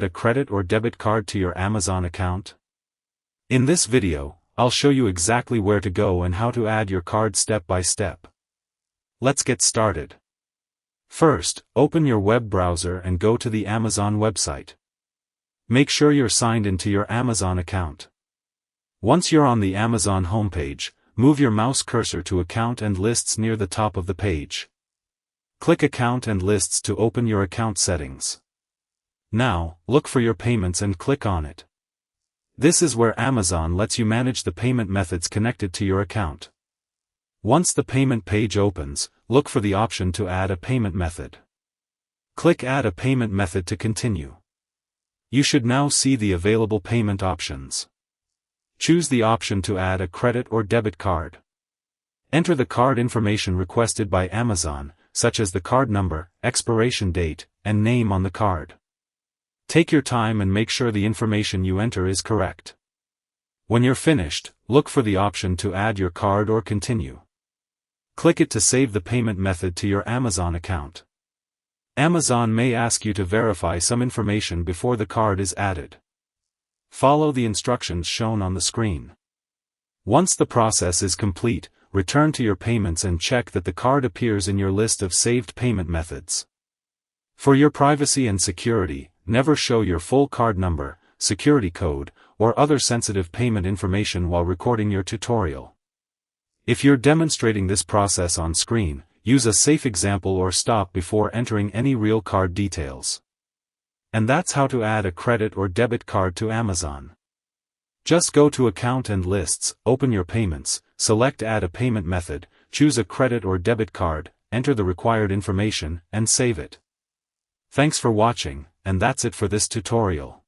a credit or debit card to your Amazon account? In this video, I'll show you exactly where to go and how to add your card step by step. Let's get started. First, open your web browser and go to the Amazon website. Make sure you're signed into your Amazon account. Once you're on the Amazon homepage, move your mouse cursor to Account and Lists near the top of the page. Click Account and Lists to open your account settings. Now, look for your payments and click on it. This is where Amazon lets you manage the payment methods connected to your account. Once the payment page opens, look for the option to add a payment method. Click Add a payment method to continue. You should now see the available payment options. Choose the option to add a credit or debit card. Enter the card information requested by Amazon, such as the card number, expiration date, and name on the card. Take your time and make sure the information you enter is correct. When you're finished, look for the option to add your card or continue. Click it to save the payment method to your Amazon account. Amazon may ask you to verify some information before the card is added. Follow the instructions shown on the screen. Once the process is complete, return to your payments and check that the card appears in your list of saved payment methods. For your privacy and security, never show your full card number, security code, or other sensitive payment information while recording your tutorial. If you're demonstrating this process on screen, use a safe example or stop before entering any real card details. And that's how to add a credit or debit card to Amazon. Just go to Account and Lists, open your payments, select Add a payment method, choose a credit or debit card, enter the required information, and save it. Thanks for watching, and that's it for this tutorial.